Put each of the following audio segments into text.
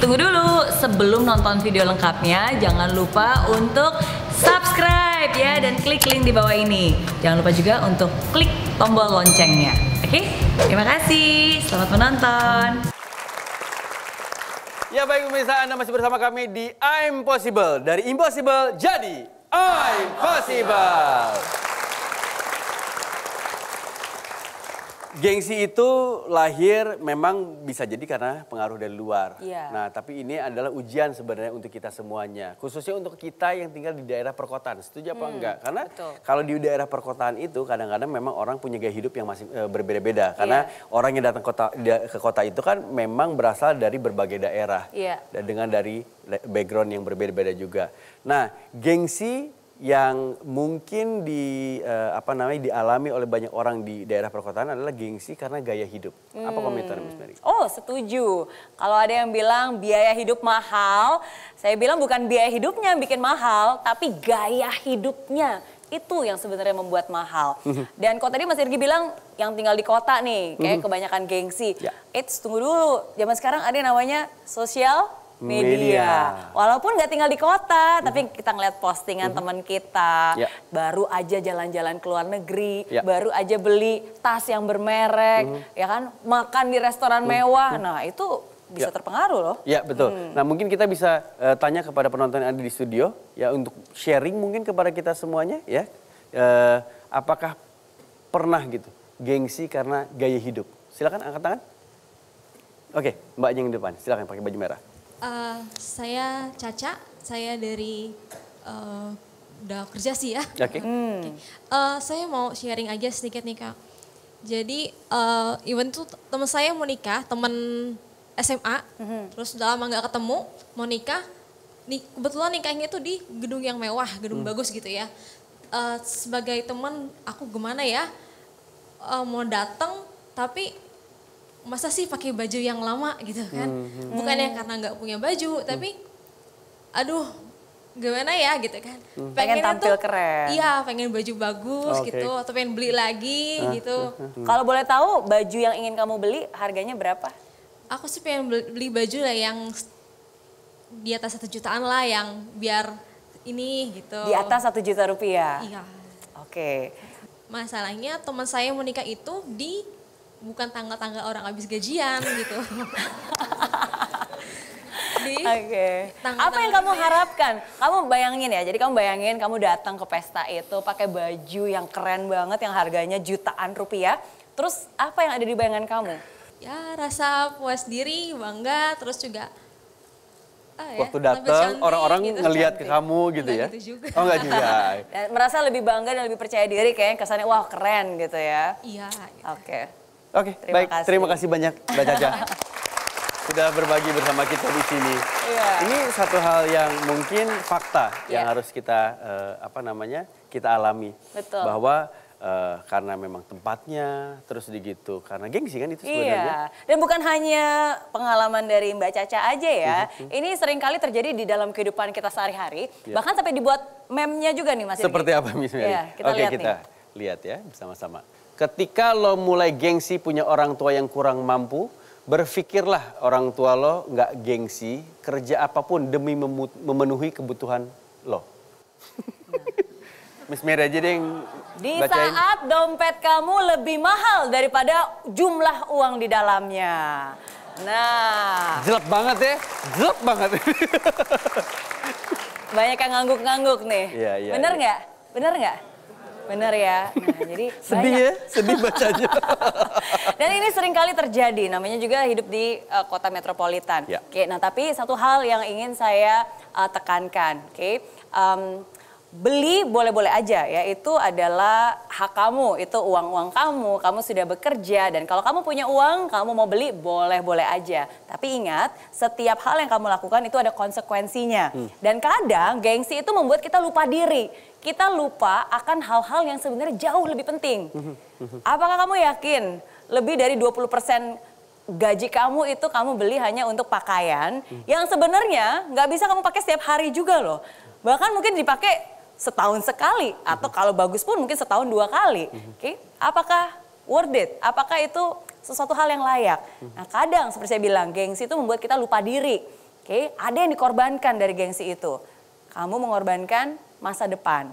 tunggu dulu. Sebelum nonton video lengkapnya, jangan lupa untuk subscribe ya dan klik link di bawah ini. Jangan lupa juga untuk klik tombol loncengnya. Oke, terima kasih. Selamat menonton. Ya baik pemirsa, Anda masih bersama kami di I'm Possible. Dari Impossible jadi I'm Possible. Gengsi itu lahir memang bisa jadi karena pengaruh dari luar. Iya. Nah, tapi ini adalah ujian sebenarnya untuk kita semuanya. Khususnya untuk kita yang tinggal di daerah perkotaan. Setuju apa enggak? Karena kalau di daerah perkotaan itu kadang-kadang memang orang punya gaya hidup yang masih berbeda-beda. Karena orang yang datang ke kota itu kan memang berasal dari berbagai daerah. Dan dengan dari background yang berbeda-beda juga. Nah, gengsi yang mungkin dialami oleh banyak orang di daerah perkotaan adalah gengsi karena gaya hidup. Apa komentar Miss Mary? Oh, setuju. Kalau ada yang bilang biaya hidup mahal, saya bilang bukan biaya hidupnya yang bikin mahal, tapi gaya hidupnya. Itu yang sebenarnya membuat mahal. Dan kalau tadi Mas Irgi bilang yang tinggal di kota nih, kayak kebanyakan gengsi. Eits, tunggu dulu. Zaman sekarang ada yang namanya sosial media. Walaupun nggak tinggal di kota, tapi kita ngeliat postingan teman kita, baru aja jalan-jalan ke luar negeri, baru aja beli tas yang bermerek, ya kan, makan di restoran mewah. Nah, itu bisa terpengaruh loh. Ya, betul. Nah, mungkin kita bisa tanya kepada penonton yang ada di studio ya untuk sharing mungkin kepada kita semuanya ya. Apakah pernah gitu gengsi karena gaya hidup? Silakan angkat tangan. Oke, Mbaknya yang di depan. Silakan pakai baju merah. Saya Caca, saya dari udah kerja sih ya. Saya mau sharing aja sedikit nih Kak. Jadi even tuh teman saya mau nikah, teman SMA, terus udah lama nggak ketemu, mau nikah. Kebetulan nikahnya itu di gedung yang mewah, gedung bagus gitu ya. Sebagai teman, aku gimana ya, mau datang tapi masa sih pakai baju yang lama gitu kan. Bukannya karena nggak punya baju, tapi aduh gimana ya gitu kan. Pengen tampil keren. Iya, pengen baju bagus gitu, atau pengen beli lagi gitu. Kalau boleh tahu baju yang ingin kamu beli harganya berapa? Aku sih pengen beli baju lah yang di atas 1 jutaan lah, yang biar ini gitu. Di atas 1 juta rupiah? Iya. Oke. Masalahnya teman saya mau nikah itu bukan tanggal-tanggal orang habis gajian gitu. Apa yang kamu harapkan? Kamu bayangin ya, jadi kamu bayangin kamu datang ke pesta itu pakai baju yang keren banget yang harganya jutaan rupiah. Terus apa yang ada di bayangan kamu? Ya rasa puas diri, bangga, terus juga waktu datang orang-orang gitu, ngelihat ke kamu gitu ya? Gitu juga. Oh enggak juga. Merasa lebih bangga dan lebih percaya diri kayaknya kesannya wah keren gitu ya? Iya. Gitu. Oke, baik. Terima kasih banyak Mbak Caca. Sudah berbagi bersama kita di sini. Ini satu hal yang mungkin fakta yang harus kita kita alami. Betul. Bahwa karena memang tempatnya terus begitu, karena gengsi kan itu sebenarnya. Dan bukan hanya pengalaman dari Mbak Caca aja ya. Ini seringkali terjadi di dalam kehidupan kita sehari-hari. Bahkan sampai dibuat meme-nya juga nih Mas Irgi. Seperti apa Miss Mary? Oke, kita lihat ya bersama-sama. Ketika lo mulai gengsi punya orang tua yang kurang mampu, berpikirlah orang tua lo nggak gengsi, kerja apapun demi memenuhi kebutuhan lo. Miss Mary aja deh yang di bacain. Saat dompet kamu lebih mahal daripada jumlah uang di dalamnya. Nah. Jelek banget ya, jelek banget. Banyak yang ngangguk-ngangguk nih. Bener nggak? Bener nggak? Bener ya. Nah, jadi sedih ya, sedih bacanya. Dan ini sering kali terjadi, namanya juga hidup di kota metropolitan. Oke, nah tapi satu hal yang ingin saya tekankan, beli boleh-boleh aja ya, itu adalah hak kamu, itu uang-uang kamu sudah bekerja dan kalau kamu punya uang, kamu mau beli boleh-boleh aja. Tapi ingat, setiap hal yang kamu lakukan itu ada konsekuensinya. Dan kadang gengsi itu membuat kita lupa diri. Kita lupa akan hal-hal yang sebenarnya jauh lebih penting. Apakah kamu yakin lebih dari 20% gaji kamu itu kamu beli hanya untuk pakaian yang sebenarnya nggak bisa kamu pakai setiap hari juga loh. Bahkan mungkin dipakai setahun sekali atau kalau bagus pun mungkin setahun 2 kali. Apakah worth it? Apakah itu sesuatu hal yang layak? Nah kadang seperti saya bilang, gengsi itu membuat kita lupa diri. Oke, ada yang dikorbankan dari gengsi itu. Kamu mengorbankan masa depan.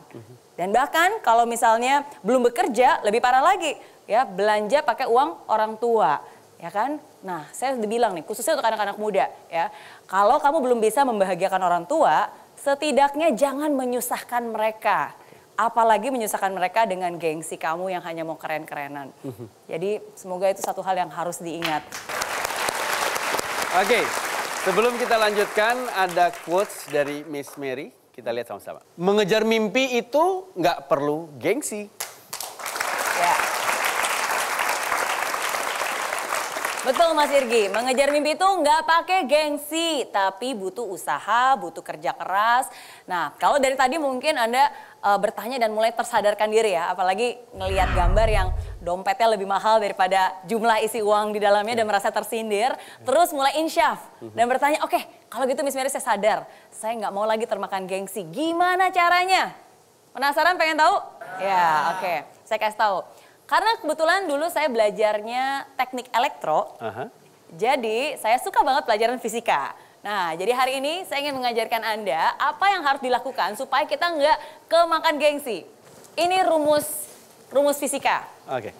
Dan bahkan kalau misalnya belum bekerja, lebih parah lagi. Ya, belanja pakai uang orang tua. Ya kan? Nah, saya udah bilang nih, khususnya untuk anak-anak muda. Ya, kalau kamu belum bisa membahagiakan orang tua, setidaknya jangan menyusahkan mereka. Apalagi menyusahkan mereka dengan gengsi kamu yang hanya mau keren-kerenan. Jadi semoga itu satu hal yang harus diingat. Oke, sebelum kita lanjutkan ada quotes dari Miss Mary. Kita lihat sama-sama. Mengejar mimpi itu nggak perlu gengsi. Ya. Betul Mas Irgi, mengejar mimpi itu nggak pakai gengsi, tapi butuh usaha, butuh kerja keras. Nah, kalau dari tadi mungkin Anda bertanya dan mulai tersadarkan diri ya, apalagi ngelihat gambar yang dompetnya lebih mahal daripada jumlah isi uang di dalamnya dan merasa tersindir, terus mulai insyaf dan bertanya, oke, kalau gitu Miss Mary saya sadar, saya nggak mau lagi termakan gengsi. Gimana caranya? Penasaran pengen tahu? Ya, oke, saya kasih tahu. Karena kebetulan dulu saya belajarnya teknik elektro, jadi saya suka banget pelajaran fisika. Nah, jadi hari ini saya ingin mengajarkan Anda apa yang harus dilakukan supaya kita nggak kemakan gengsi. Ini rumus fisika.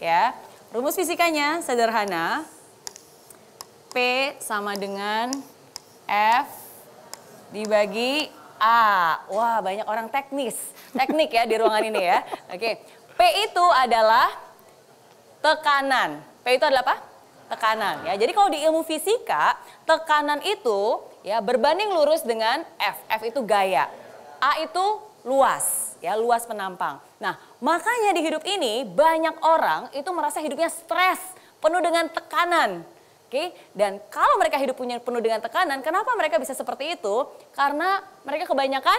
Ya, rumus fisikanya sederhana. P sama dengan F dibagi A. Wah, banyak orang teknik ya di ruangan ini ya. Oke, P itu adalah tekanan. P itu adalah apa? Tekanan ya. Jadi kalau di ilmu fisika, tekanan itu ya berbanding lurus dengan F. F itu gaya. A itu luas, ya luas penampang. Nah, makanya di hidup ini banyak orang itu merasa hidupnya stres, penuh dengan tekanan. Oke, dan kalau mereka hidup penuh dengan tekanan, kenapa mereka bisa seperti itu? Karena mereka kebanyakan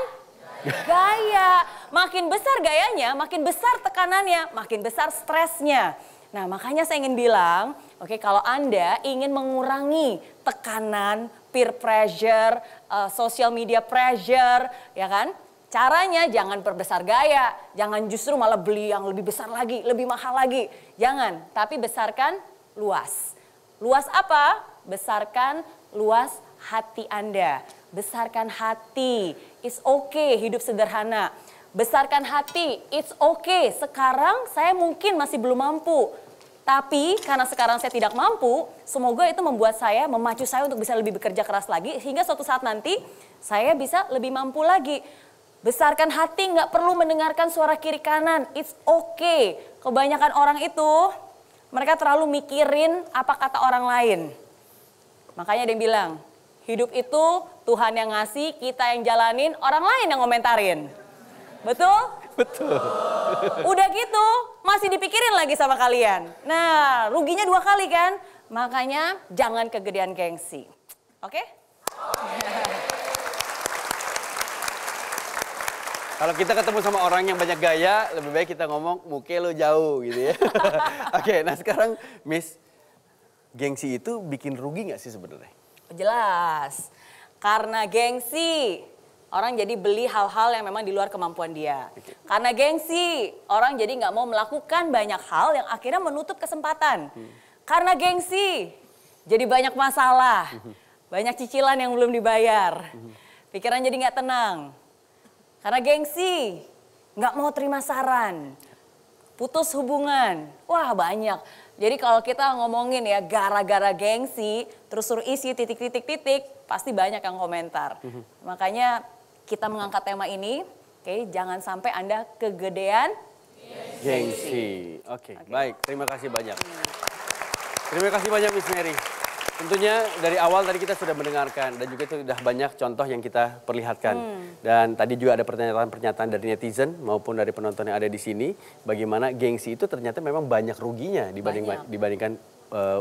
gaya. Makin besar gayanya, makin besar tekanannya, makin besar stresnya. Nah, makanya saya ingin bilang, oke, kalau Anda ingin mengurangi tekanan, peer pressure, social media pressure, ya kan? Caranya jangan perbesar gaya, jangan justru malah beli yang lebih besar lagi, lebih mahal lagi. Jangan, tapi besarkan luas. Luas apa? Besarkan luas hati Anda. Besarkan hati, it's okay hidup sederhana. Besarkan hati, it's okay. Sekarang saya mungkin masih belum mampu. Tapi karena sekarang saya tidak mampu, semoga itu membuat saya, memacu saya untuk bisa lebih bekerja keras lagi. Sehingga suatu saat nanti saya bisa lebih mampu lagi. Besarkan hati, nggak perlu mendengarkan suara kiri kanan. It's okay. Kebanyakan orang itu, mereka terlalu mikirin apa kata orang lain. Makanya dia bilang, hidup itu Tuhan yang ngasih, kita yang jalanin, orang lain yang ngomentarin. Betul? Betul. Udah gitu, masih dipikirin lagi sama kalian. Nah, ruginya 2 kali kan? Makanya jangan kegedean gengsi. Oke? Kalau kita ketemu sama orang yang banyak gaya, lebih baik kita ngomong muke lo jauh gitu ya. Oke, nah sekarang Miss, gengsi itu bikin rugi nggak sih sebenarnya? Jelas. Karena gengsi, orang jadi beli hal-hal yang memang di luar kemampuan dia. Karena gengsi, orang jadi nggak mau melakukan banyak hal yang akhirnya menutup kesempatan. Karena gengsi, jadi banyak masalah. Banyak cicilan yang belum dibayar. Pikiran jadi nggak tenang. Karena gengsi, nggak mau terima saran. Putus hubungan, wah banyak. Jadi kalau kita ngomongin ya gara-gara gengsi, terus suruh isi titik-titik-titik, pasti banyak yang komentar. Makanya kita mengangkat tema ini, oke, jangan sampai Anda kegedean gengsi. Oke, baik. Terima kasih banyak. Terima kasih banyak Miss Mary. Tentunya dari awal tadi kita sudah mendengarkan dan juga sudah banyak contoh yang kita perlihatkan. Dan tadi juga ada pernyataan-pernyataan dari netizen maupun dari penonton yang ada di sini. Bagaimana gengsi itu ternyata memang banyak ruginya dibandingkan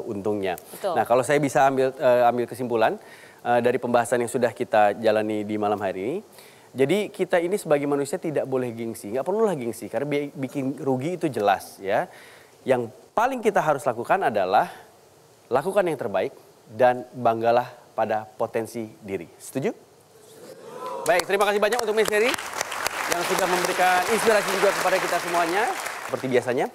untungnya. Betul. Nah, kalau saya bisa ambil kesimpulan dari pembahasan yang sudah kita jalani di malam hari ini. Jadi kita ini sebagai manusia tidak boleh gengsi, nggak perlulah gengsi karena bikin rugi itu jelas ya. Yang paling kita harus lakukan adalah lakukan yang terbaik dan banggalah pada potensi diri. Setuju? Baik, terima kasih banyak untuk Miss Mary yang sudah memberikan inspirasi juga kepada kita semuanya seperti biasanya.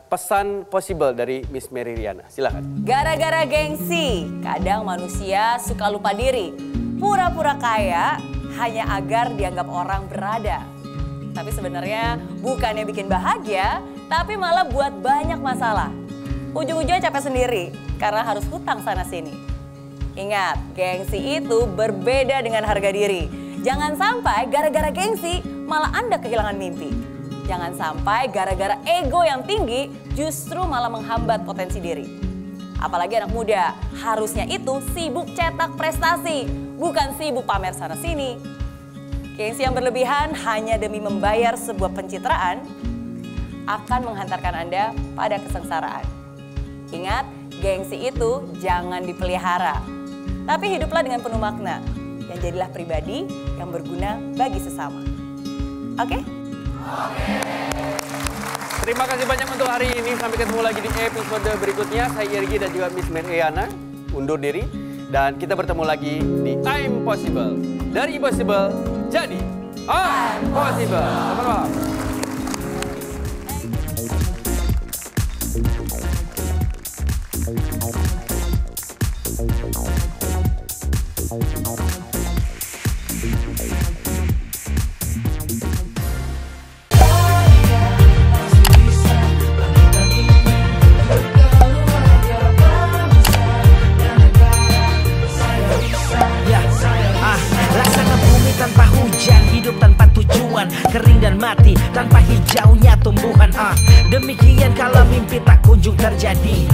pesan possible dari Miss Mary Riana. Silakan. Gara-gara gengsi, kadang manusia suka lupa diri. Pura-pura kaya hanya agar dianggap orang berada. Tapi sebenarnya bukannya bikin bahagia, tapi malah buat banyak masalah. Ujung-ujungnya capek sendiri karena harus hutang sana-sini. Ingat, gengsi itu berbeda dengan harga diri. Jangan sampai gara-gara gengsi malah Anda kehilangan mimpi. Jangan sampai gara-gara ego yang tinggi justru malah menghambat potensi diri. Apalagi anak muda, harusnya itu sibuk cetak prestasi, bukan sibuk pamer sana-sini. Gengsi yang berlebihan hanya demi membayar sebuah pencitraan akan menghantarkan Anda pada kesengsaraan. Ingat, gengsi itu jangan dipelihara, tapi hiduplah dengan penuh makna dan jadilah pribadi yang berguna bagi sesama. Oke? Terima kasih banyak untuk hari ini. Sampai ketemu lagi di episode berikutnya. Saya Irgi dan juga Miss Mary Riana undur diri. Dan kita bertemu lagi di I'm Possible. Dari Impossible jadi I'm Possible. Selamat malam. Kering dan mati tanpa hijaunya tumbuhan. Demikian kalau mimpi tak kunjung terjadi.